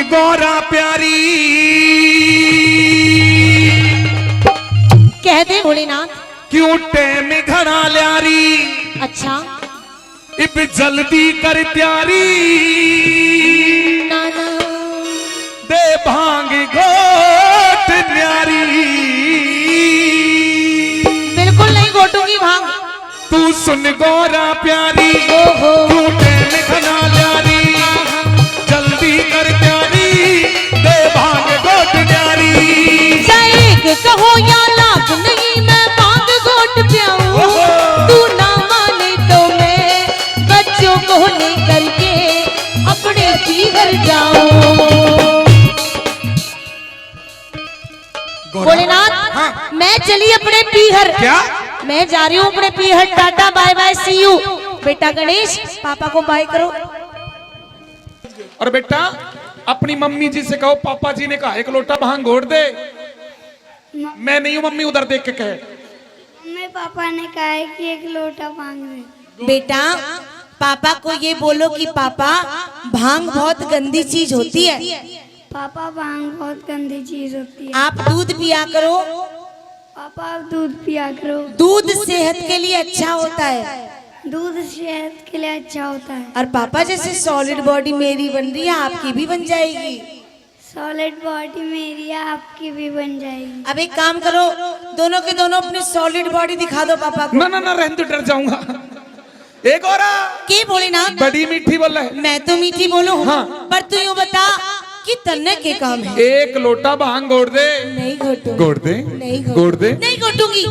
गौरा प्यारी, कह दे भोलेनाथ क्यों टेम घड़ा ल्यारी। अच्छा इब जल्दी कर प्यारी, नाना दे भांग घोट न्यारी। बिल्कुल नहीं घोटूंगी भांग। तू सुन गौरा प्यारी, ओहो क्यों टेम घड़ा ल्यारी, जल्दी कर प्यारी, दे भांग घोट न्यारी। एक कहो या लाख नहीं मैं भांग घोट प्याऊं, तू ना माने तो मैं बच्चों को लेकर के अपने घर जाऊं। भोलेनाथ हाँ। मैं चली अपने पीहर। क्या? मैं जा रही हूँ अपने पीहर। Tata bye bye see you. बेटा गणेश पापा को बाय करो। और बेटा अपनी मम्मी जी से कहो पापा जी ने कहा एक लोटा भांग घोट दे। मैं नहीं हूँ मम्मी, उधर देख के कहे। मम्मी पापा ने कहा है कि एक लोटा भांग दे। बेटा पापा को ये बोलो कि पापा भांग बहुत गंदी चीज होती है। पापा भांग बहुत गंदी चीज होती है। आप दूध पिया करो। पापा आप दूध पिया करो। दूध सेहत के लिए अच्छा होता है। दूध सेहत के लिए अच्छा होता है। और पापा जैसे सॉलिड बॉडी मेरी बन रही है आपकी भी बन जाएगी। सॉलिड बॉडी मेरी है आपकी भी बन जाएगी। अब एक काम करो दोनों के दोनों अपनी सॉलिड बॉडी दिखा दो पापा को। ना ना ना रहने तो डर जाऊंगा। एक और के भोलेनाथ बड़ी मीठी बोल रहा है। मैं तो मीठी बोलूं हाँ। पर तू यूँ बता कि तन्ने के काम है। एक लोटा भांग घोट दे। नहीं घोटू। घोट दे। नहीं घोट दे। नहीं घोटूंगी।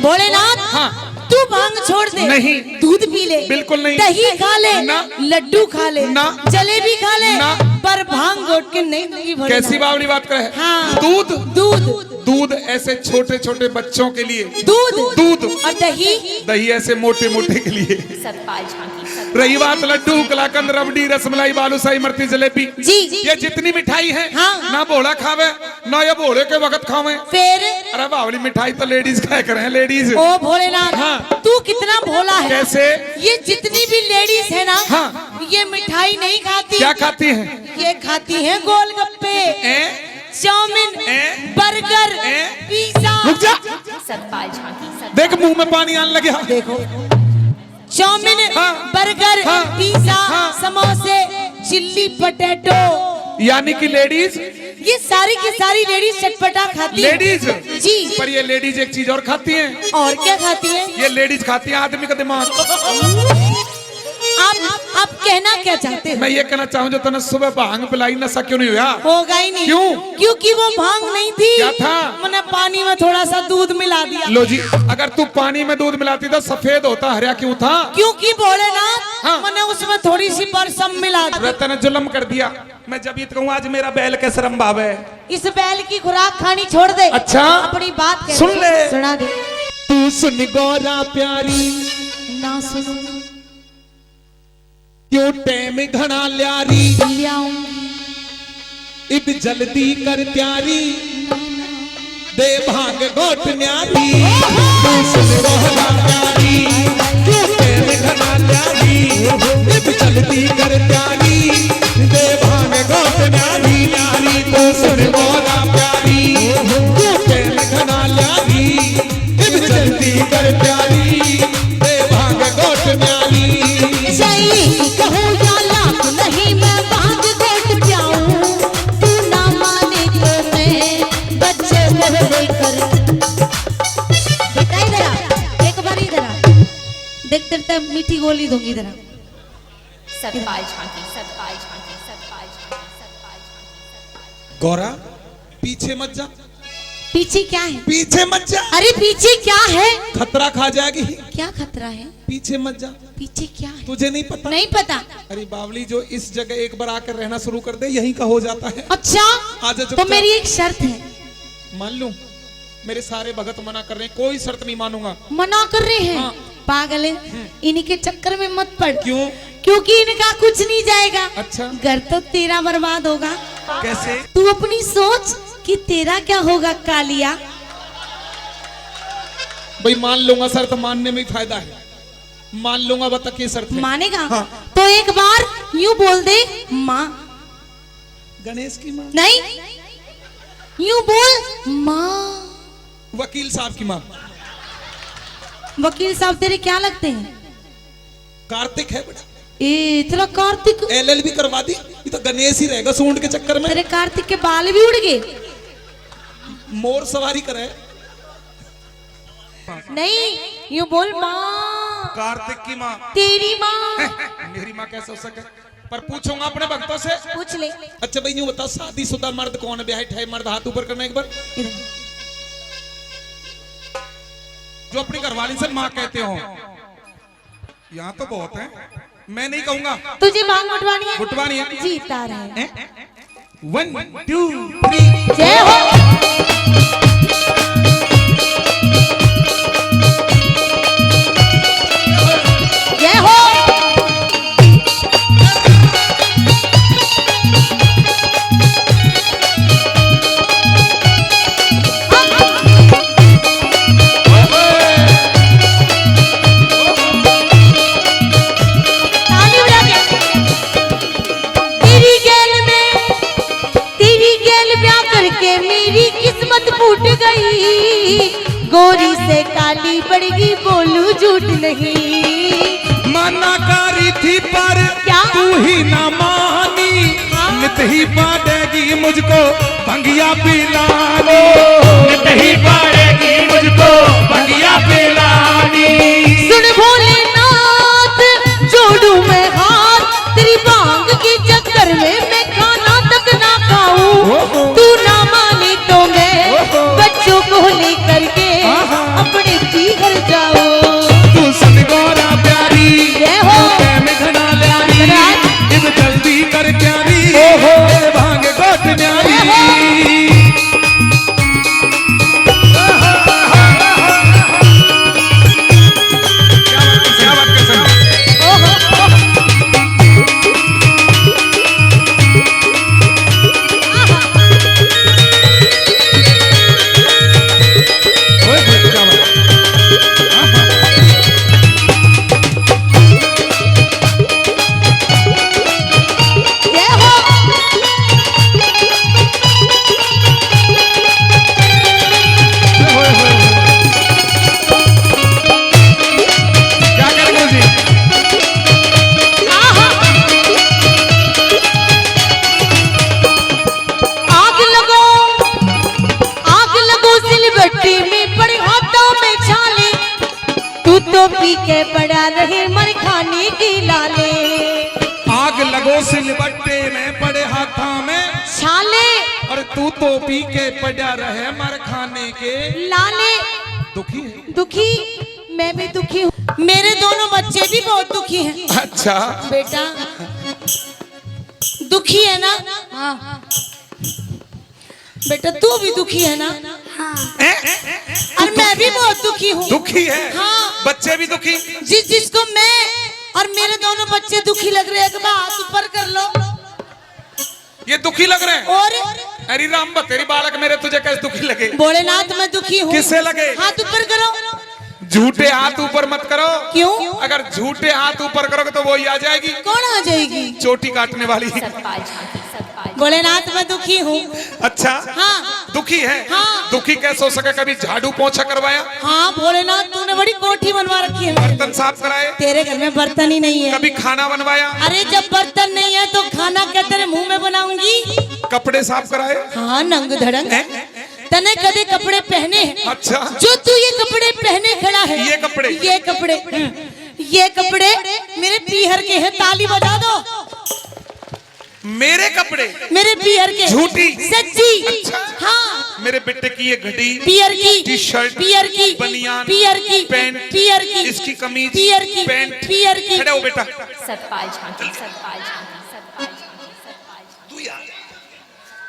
भोलेनाथ हाँ। तू भांग छोड़ दे। नहीं। दूध पी ले। बिल्कुल नहीं। दही खा ले। ना। लड्डू खा ले। ना। जलेबी खा ले। ना। पर भांग घोट के नहीं दूंगी भोलेनाथ। कैसी बावली बात करे। हाँ। दूध दूध दूध ऐसे छोटे छोटे बच्चों के लिए। दूध दूध और दही दही ऐसे मोटे मोटे के लिए। सतपाल झांकी। रही बात लड्डू कलाकंद रबड़ी रसमलाई बालूशाही इमरती जलेबी जी ये जितनी मिठाई है हाँ। ना भोला खावे ना ये भोले के वक्त खावे। फिर अरे बावली मिठाई तो लेडीज खाया करें लेडीज। ओ भोलेनाथ हाँ। तू कितना भोला है। कैसे? ये जितनी भी लेडीज है ना हाँ। ये मिठाई नहीं खाती। क्या खाती हैं? ये खाती है गोलगप्पे चाउमीन बर्गर पिज्जा। रुक जा। सतपाल झांकी। देख मुंह में पानी आने लगा। देखो चाउमीन हाँ। बर्गर हाँ। पिज्जा हाँ। समोसे चिल्ली पोटैटो यानी कि लेडीज ये सारी की सारी लेडीज चटपटा खाती है। लेडीज जी पर ये लेडीज एक चीज और खाती हैं। और क्या खाती है? ये लेडीज खाती हैं आदमी का दिमाग। आप कहना क्या चाहते हो? मैं ये कहना चाहूँ जो तने सुबह भांग पिलाई नशा क्यों नहीं हुआ? होगा ही नहीं। क्यों? क्योंकि वो भांग नहीं थी। क्या था? मैंने पानी में थोड़ा सा दूध मिला दिया। लो जी अगर तू पानी में दूध मिलाती तो सफेद होता, हरा क्यों था? क्योंकि भोलेनाथ हाँ। मैंने उसमें थोड़ी सी बरसम मिला दी। रतन जुल्म कर दिया। मैं जब ये कहूँ आज मेरा बैल के शर्म भावे। इस बैल की खुराक खानी छोड़ दे। अच्छा? अपनी बात कह सुन ले। सुना दे। तू सुन गौरा प्यारी, ना सुनो क्यों टेम घना ल्यारी, लियाऊंगी। इब जल्दी कर प्यारी, दे भांग घोट न्यारी। तू सुन गौरा प्यारी, क्यों टेम घना ल्यारी, इब जल्दी कर प्यारी, दे भांग घोट न्यारी न्यारी। तू सुन गौरा प्यारी, क्यों टेम घना ल्यारी, इब जल्दी कर प्यारी, दे भांग घोट न्यारी। कहूँ या लाख नहीं मैं भांग घोट प्याऊं, तू ना माने तो मैं बच्चे को लेकर। बेटा इधर आ, एक बार इधर आ। देख तेरे मीठी गोली दूंगी इधर आ। सतपाल झांकी सतपाल झांकी सतपाल झांकी सतपाल झांकी। गौरा पीछे मत जा। पीछे क्या है? पीछे मत जा। अरे पीछे क्या है? खतरा खा जाएगी। क्या खतरा है? पीछे मत जा। पीछे क्या है? तुझे नहीं पता? नहीं पता। अरे बावली जो इस जगह एक बार आकर रहना शुरू कर दे यहीं का हो जाता है। अच्छा आजा तो मेरी एक शर्त है। मान लूं मेरे सारे भगत मना कर रहे हैं, कोई शर्त नहीं मानूंगा। मना कर रहे हैं? हाँ। पागल है इनके चक्कर में मत पड़। क्यों? क्योंकि इनका कुछ नहीं जाएगा। अच्छा घर तो तेरा बर्बाद होगा। कैसे? तू अपनी सोच कि तेरा क्या होगा कालिया। भाई मान लूंगा, शर्त मानने में ही फायदा है। मान लूंगा, बता क्या शर्त है? मानेगा? हाँ। तो एक बार यूं बोल दे माँ। गणेश की माँ, नहीं, यूं बोल माँ। वकील साहब की माँ। वकील साहब तेरे क्या लगते हैं? कार्तिक है बेटा, ए तेरा कार्तिक, LLB करवा दी, ये तो गणेश ही रहेगा सूंड के चक्कर में। तेरे कार्तिक के बाल भी उड़ गए। मोर सवारी करे। नहीं, यूं बोल माँ। कार्तिक की माँ, तेरी माँ। मेरी माँ कैसे हो सके? पर पूछूंगा अपने भक्तों से। पूछ ले। अच्छा भाई यूं बता, शादीशुदा मर्द कौन है? ब्याह ठे मर्द हाथ ऊपर करना एक बार। इधर। जो अपनी घरवाली से माँ कहते हो। यहाँ तो बहुत है, मैं नहीं कहूंगा। तुझे मांग उठवानी है? उठवानी है। जीता रहे। 1 2 3 जय हो। जय हो। ताली बजा के। तेरी गैल ब्याह करके मेरी किस्मत फूट गई। गोरी से काली पड़गी, बोलू झूठ नहीं। मनाकारी थी पर क्या? तू ही ना मानी, नित ही पाड़ेगी मुझको भंगिया पिलानी, नित ही पाड़ेगी मुझको भंगिया पिलानी। सुन भोलेनाथ, जोड़ू मैं हाथ, तेरी बांग के चक्कर में मैं खाना तक ना खाऊं। तू ना माने तो मैं बच्चों को लेकर के अपने घर जाऊं। तू सनगोरा प्यारी, जय हो। में घना ल्यारी, इब जल्दी कर प्यारी, ए भांग गोट न्यारी। क्या बात कर सकते? ओए क्या बात? जय हो। क्या करेंगे जी? आग लगो, आग लगो सिलबट्टी में, पड़े हाथों में छाले। तू तो पी के पड़ा रहे मर खाने की लाले। आग लगो सिलबट्टे में, पड़े हाथा में छाले और तू तो पी के पड़ा रहे मर खाने के लाले। दुखी है। दुखी, मैं भी दुखी हूँ। मेरे दोनों बच्चे भी बहुत दुखी हैं। अच्छा, बेटा दुखी है ना? हाँ। बेटा तू भी दुखी है ना? और मैं भी बहुत दुखी हूँ। दुखी है। हाँ। बच्चे भी दुखी। जिसको मैं और मेरे दोनों बच्चे दुखी लग रहे हैं, एक बार हाथ ऊपर कर लो। ये दुखी लग रहे हैं। और अरे राम तेरी बालक मेरे तुझे कैसे दुखी लगे? भोलेनाथ मैं दुखी हूँ। किससे लगे? हाथ ऊपर करो। झूठे हाथ ऊपर मत करो। क्यों? अगर झूठे हाथ ऊपर करोगे तो वही आ जाएगी। कौन आ जाएगी? चोटी काटने वाली। सतपाल झांकी, सतपाल भोलेनाथ मैं दुखी हूँ। अच्छा, हाँ। दुखी है। हाँ। दुखी कैसे हो सके? कभी झाड़ू पोछा करवाया? हाँ भोलेनाथ, तूने बड़ी कोठी बनवा रखी है। बर्तन साफ कराए? तेरे घर में बर्तन ही नहीं है। कभी खाना बनवाया? अरे जब बर्तन नहीं है तो खाना क्या तेरे मुंह में बनाऊंगी? कपड़े साफ कराए? हाँ नंग धड़ंग। तने कदे कपड़े पहने हैं? अच्छा, जो तू ये कपड़े पहने खड़ा है, ये कपड़े ये कपड़े मेरे पीहर के हैं। ताली बजा दो। मेरे कपड़े मेरे पीहर के। झूठी? सच्ची। अच्छा। हाँ मेरे बेटे की ये घड़ी, पीहर की टी शर्ट, पीहर की बनियान, पीहर की पैंट, पीहर की इसकी कमीज, पीहर की पैंट। पीहर की। खड़े हो बेटा। सतपाल झांकी, सतपाल झांकी, सतपाल झांकी, सतपाल झांकी। तू यार,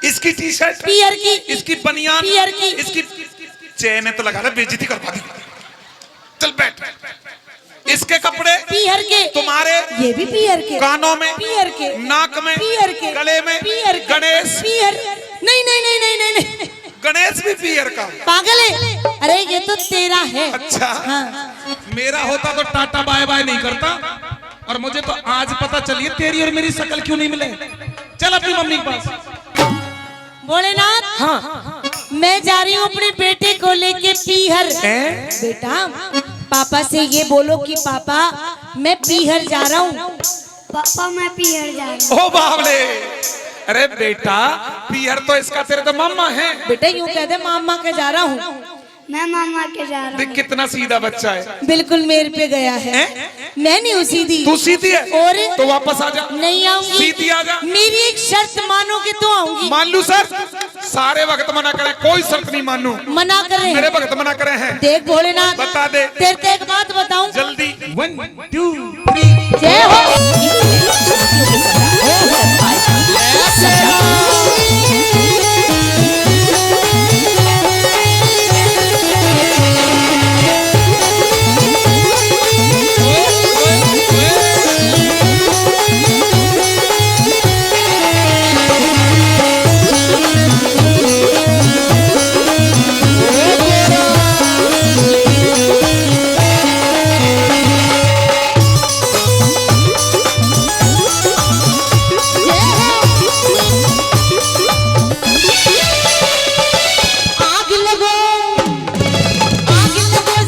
इसकी टी शर्ट, पीहर की इसकी बनियान, पीहर की। इसकी चैन तो लगा रहा, बेइज्जती करवा दी। चल बैठ। इसके कपड़े पीहर के। तुम्हारे ये भी पीहर के। कानों में, पीहर के। नाक में, पीहर के। गले में, पीहर के। गणेश। पीहर। नहीं नहीं नहीं नहीं नहीं नहीं। गणेश भी पीहर का। पागल है? अरे ये तो तेरा है। अच्छा, हाँ। मेरा होता तो टाटा बाय बाय नहीं करता और मुझे तो आज पता चली तेरी और मेरी शक्ल क्यों नहीं मिले। चल अपनी मम्मी के पास। भोलेनाथ, हाँ मैं जा रही हूँ अपने बेटे को लेके पीहर। बेटा, पापा से ये बोलो कि पापा मैं पीहर जा रहा हूँ। पापा मैं पियर जा रहा हूँ। ओ बावले, अरे बेटा पियर तो इसका तेरे तो मामा है। बेटा यूँ कह दे मामा के जा रहा हूँ। मैं मामा के जा रहा देख हूँ। कितना सीधा बच्चा है। बिल्कुल मेरे पे गया है। मैं नहीं हूँ सीधी। तू सीधी है और तो वापस आ जा। नहीं आऊंगी। सीधी आ जा। मेरी एक शर्त मानोगे तो आऊंगी। मान लू सर, सारे वक्त मना करे, कोई शर्त नहीं मानू। मना कर रहे मेरे हैं। वक्त मना करे हैं। देख भोलेनाथ, बता दे। तेरे को एक बात बताऊं। जल्दी 1 2 3 जय हो। आग लगो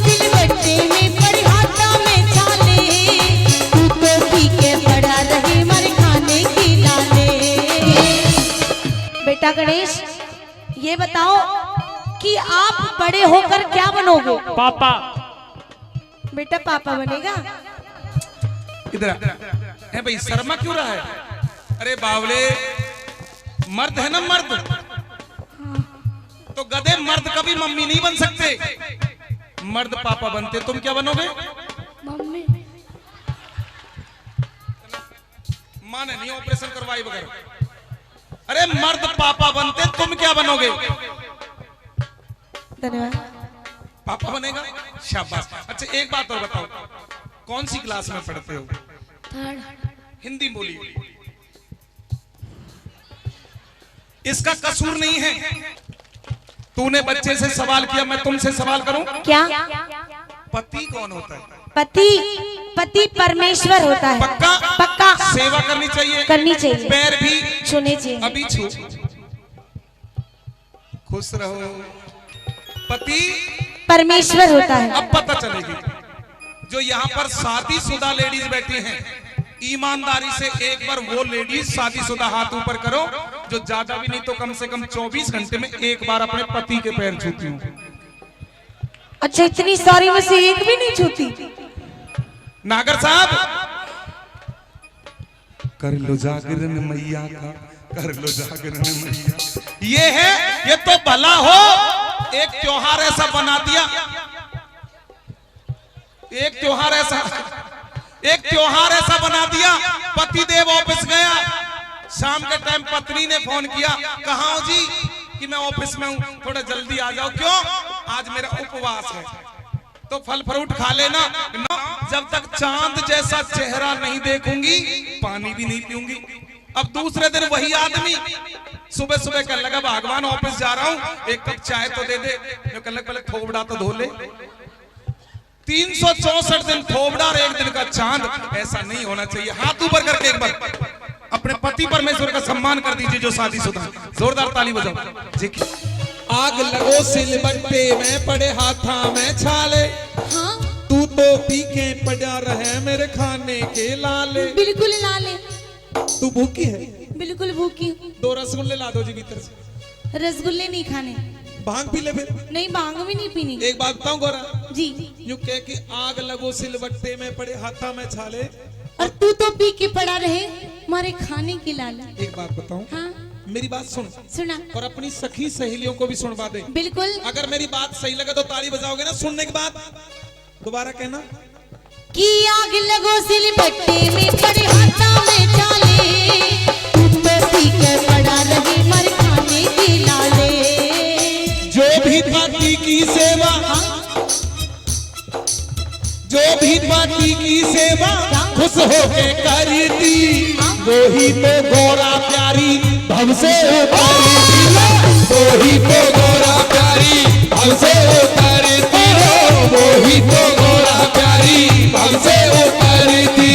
सिलबट्टे में पड़ी हाथा में छाले। तू तो पी के पड़ा रहे मर खाने की लाले। बेटा गणेश, ये बताओ कि आप बड़े होकर क्या बनोगे? पापा। बेटा पापा बनेगा। इधर है भाई, शर्मा क्यों रहा है? अरे बावले, मर्द है ना मर्द, तो गधे मर्द कभी मम्मी नहीं बन सकते। मर्द पापा बनते। तुम क्या बनोगे? मम्मी माँ ने नहीं ऑपरेशन करवाई बगैर। अरे मर्द पापा बनते, तुम क्या बनोगे? धन्यवाद। पापा बनेगा, शाबाश। अच्छा एक बात और बताओ, कौन सी क्लास में पढ़ते हो? 3rd। हिंदी बोलिए। इसका कसूर नहीं है। तूने बच्चे से सवाल किया, मैं तुमसे सवाल करूं? क्या? पति कौन होता है? पति परमेश्वर होता है। पक्का? पक्का। सेवा करनी चाहिए। करनी चाहिए। पैर भी छूने चाहिए। अभी छू। खुश रहो। पति परमेश्वर होता है। अब पता चलेगी। जो यहाँ पर शादीशुदा लेडीज बैठी हैं, ईमानदारी से एक बार वो लेडीज शादीशुदा हाथ ऊपर करो जो ज्यादा भी नहीं तो कम से कम 24 घंटे में एक बार अपने पति के पैर छूती हूँ। अच्छा, इतनी सारी में से एक भी नहीं छूती? नागर साहब, कर लो जागरण मैया का, कर लो जागरण मैया। ये है, ये तो भला हो एक त्योहार ऐसा बना दिया, एक त्योहार ऐसा बना दिया। पतिदेव ऑफिस गया, शाम के टाइम पत्नी ने फोन किया, कहाँ हो जी? कि मैं ऑफिस में हूँ, थोड़ा जल्दी आ जाओ। क्यों? आज मेरा उपवास है। तो फल फ्रूट खा लेना। जब तक चांद जैसा चेहरा नहीं देखूंगी पानी भी नहीं पीऊंगी। अब दूसरे दिन वही आदमी सुबह सुबह कहने लगा, भगवान ऑफिस जा रहा हूँ, एक कप चाय तो दे दे। जो कहने लगा, पहले थोबड़ा तो धो ले। 364 दिन थोबड़ा और एक दिन का चांद, ऐसा नहीं होना चाहिए। हाथ ऊपर करके एक बार अपने पति परमेश्वर का सम्मान कर दीजिए जो शादीशुदा। जोरदार ताली बजाओ जी। आग लगो सिलबट्टे में पड़े हाथा में छाले। हाँ? तू तो पीके पड़ा रहे मेरे खाने के लाले। बिल्कुल लाले। तू भूखी है? बिल्कुल भूखी। 2 रसगुल्ले ला दो जी भीतर से। रसगुल्ले नहीं खाने। भांग पी ले फिर। नहीं, भांग भी नहीं पीनी। एक बात बताऊं गोरा जी। यू कह कि आग लगो सिलबट्टे में पड़े हाथा में छाले, और तू तो पी के पड़ा रहे हमारे खाने की लाला। एक बात बताऊं? हाँ? मेरी बात सुन सुना। और अपनी सखी सहेलियों को भी सुनवा दे। बिल्कुल। अगर मेरी बात सही लगे तो ताली बजाओगे ना सुनने के बाद? दोबारा कहना कि आग लगो सिलबट्टे में पड़े हाथा में छाले। तू तो पी के पड़ा रहे हमारे खाने की लाले। जो भी पति की सेवा, जो भी पति की सेवा खुश होके करती, वो ही तो गोरा प्यारी भव से उतरती। वो ही तो गोरा प्यारी भव से उतरती। वो ही तो गोरा प्यारी भव से उतरती।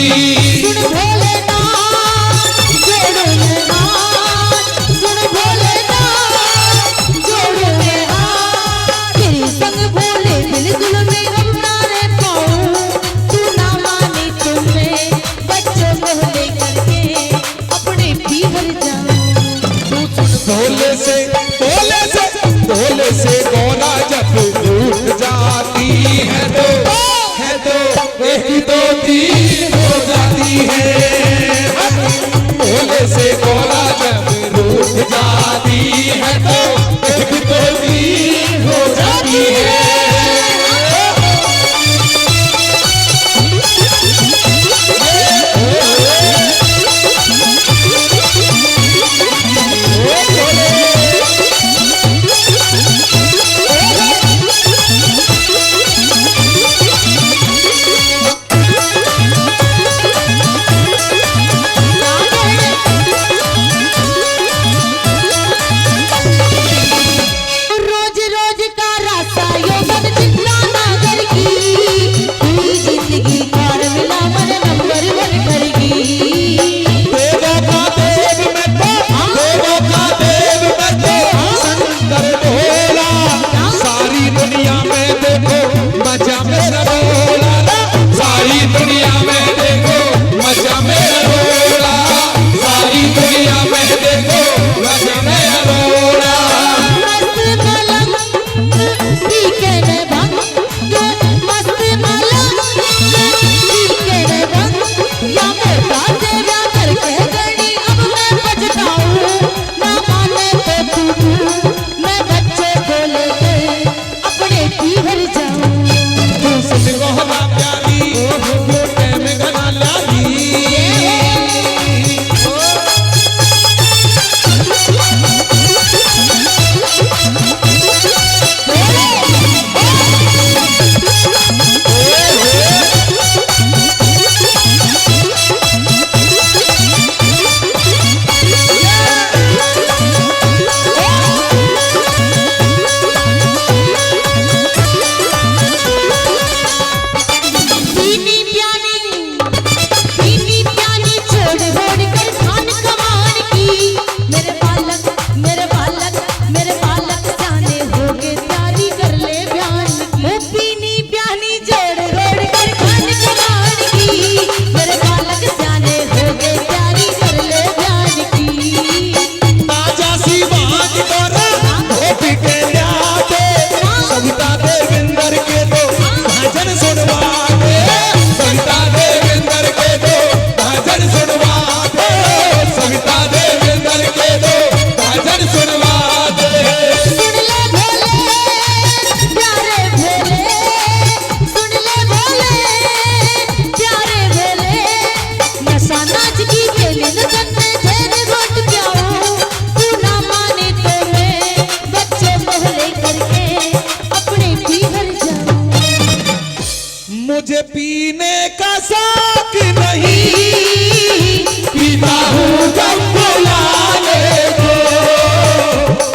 पीने का शौक नहीं, पीता हूँ गम बुलाने को।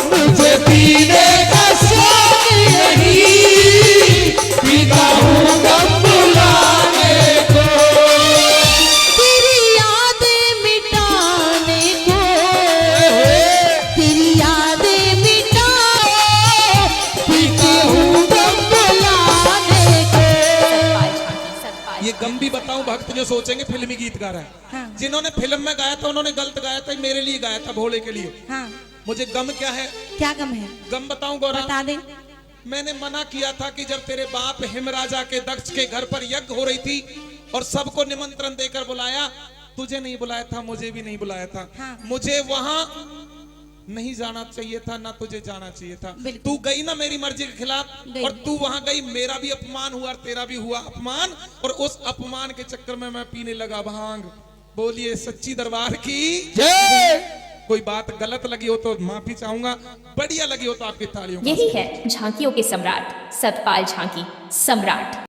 मुझे पीने का शौक नहीं, पीता हूँ गम बुलाने को। तेरी यादें मिटाने को, तेरी यादें मिटाओ, पीती हूँ गम बुलाने को। सतपाल झांकी सतपाल ये गम भी बताऊं, भक्त जो सोचेंगे फिल्मी गीत गा रहा है। हाँ। जिन्होंने फिल्म में गाया था उन्होंने गलत गाया था, मेरे लिए गाया था, भोले के लिए। हाँ, मुझे गम क्या है, क्या गम है गम बताऊं गौरा। बता दे। मैंने मना किया था कि जब तेरे बाप हिमराजा के दक्ष के घर पर यज्ञ हो रही थी और सबको निमंत्रण देकर बुलाया, तुझे नहीं बुलाया था, मुझे भी नहीं बुलाया था। हाँ। मुझे वहां नहीं जाना चाहिए था, ना तुझे जाना चाहिए था। बिल्कुल। तू गई ना मेरी मर्जी के खिलाफ, गई। और तू वहां गई, मेरा भी अपमान हुआ और तेरा भी हुआ अपमान, और उस अपमान के चक्कर में मैं पीने लगा भांग। बोलिए सच्ची दरबार की जय। कोई बात गलत लगी हो तो माफी चाहूंगा, बढ़िया लगी हो तो आपकी तालियों का यही है झांकियों के सम्राट सतपाल झांकी सम्राट।